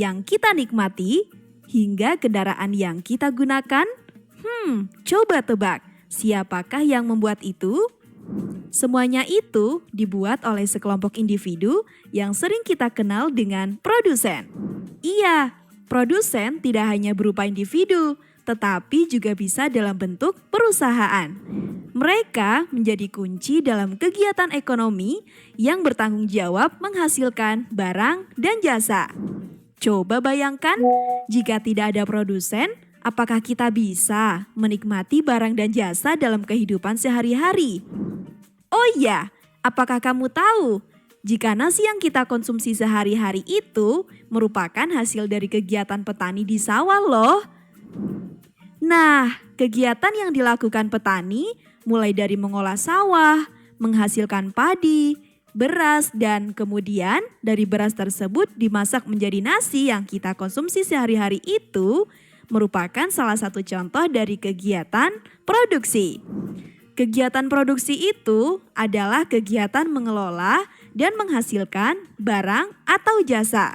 yang kita nikmati, hingga kendaraan yang kita gunakan? Coba tebak, siapakah yang membuat itu? Semuanya itu dibuat oleh sekelompok individu yang sering kita kenal dengan produsen. Iya, produsen tidak hanya berupa individu, tetapi juga bisa dalam bentuk perusahaan. Mereka menjadi kunci dalam kegiatan ekonomi yang bertanggung jawab menghasilkan barang dan jasa. Coba bayangkan, jika tidak ada produsen, apakah kita bisa menikmati barang dan jasa dalam kehidupan sehari-hari? Oh iya, apakah kamu tahu jika nasi yang kita konsumsi sehari-hari itu merupakan hasil dari kegiatan petani di sawah loh? Nah, kegiatan yang dilakukan petani mulai dari mengolah sawah, menghasilkan padi, beras, dan kemudian dari beras tersebut dimasak menjadi nasi yang kita konsumsi sehari-hari itu merupakan salah satu contoh dari kegiatan produksi. Kegiatan produksi itu adalah kegiatan mengelola dan menghasilkan barang atau jasa.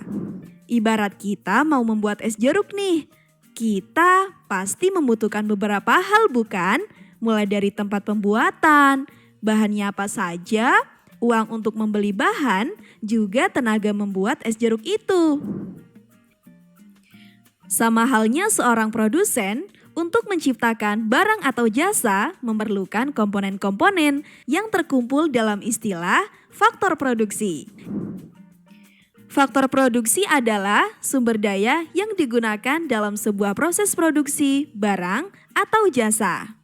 Ibarat kita mau membuat es jeruk nih, kita pasti membutuhkan beberapa hal bukan? Mulai dari tempat pembuatan, bahannya apa saja, uang untuk membeli bahan, juga tenaga membuat es jeruk itu. Sama halnya seorang produsen, untuk menciptakan barang atau jasa memerlukan komponen-komponen yang terkumpul dalam istilah faktor produksi. Faktor produksi adalah sumber daya yang digunakan dalam sebuah proses produksi barang atau jasa.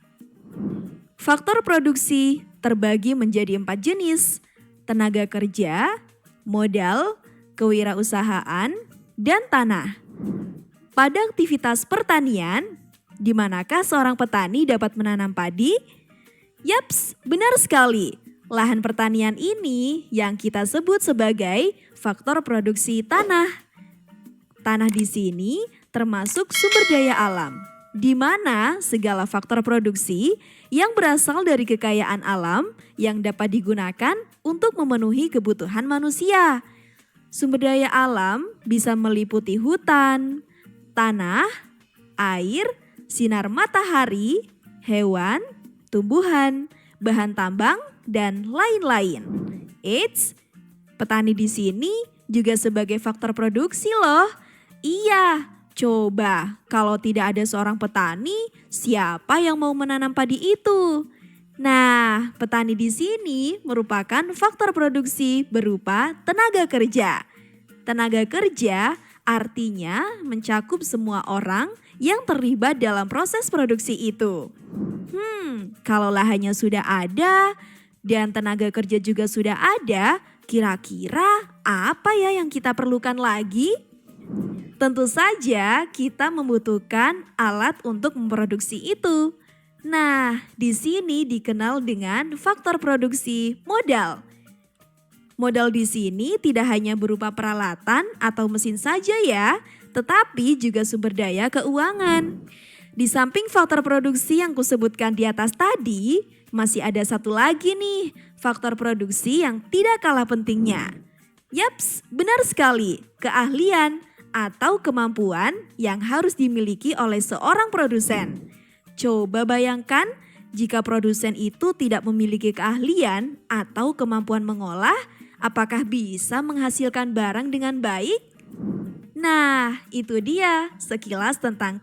Faktor produksi terbagi menjadi 4 jenis: tenaga kerja, modal, kewirausahaan, dan tanah. Pada aktivitas pertanian, di manakah seorang petani dapat menanam padi? Yaps, benar sekali. Lahan pertanian ini yang kita sebut sebagai faktor produksi tanah. Tanah di sini termasuk sumber daya alam, di mana segala faktor produksi yang berasal dari kekayaan alam yang dapat digunakan untuk memenuhi kebutuhan manusia. Sumber daya alam bisa meliputi hutan, tanah, air, sinar matahari, hewan, tumbuhan, bahan tambang, dan lain-lain. Eits, petani di sini juga sebagai faktor produksi loh. Iya, coba kalau tidak ada seorang petani, siapa yang mau menanam padi itu? Nah, petani di sini merupakan faktor produksi berupa tenaga kerja. Tenaga kerja artinya mencakup semua orang yang terlibat dalam proses produksi itu. Kalau lahannya sudah ada dan tenaga kerja juga sudah ada, kira-kira apa ya yang kita perlukan lagi? Tentu saja kita membutuhkan alat untuk memproduksi itu. Nah, di sini dikenal dengan faktor produksi modal. Modal di sini tidak hanya berupa peralatan atau mesin saja ya, tetapi juga sumber daya keuangan. Di samping faktor produksi yang kusebutkan di atas tadi, masih ada satu lagi nih, faktor produksi yang tidak kalah pentingnya. Yaps, benar sekali, keahlian atau kemampuan yang harus dimiliki oleh seorang produsen. Coba bayangkan jika produsen itu tidak memiliki keahlian atau kemampuan mengolah, apakah bisa menghasilkan barang dengan baik? Nah, itu dia sekilas tentang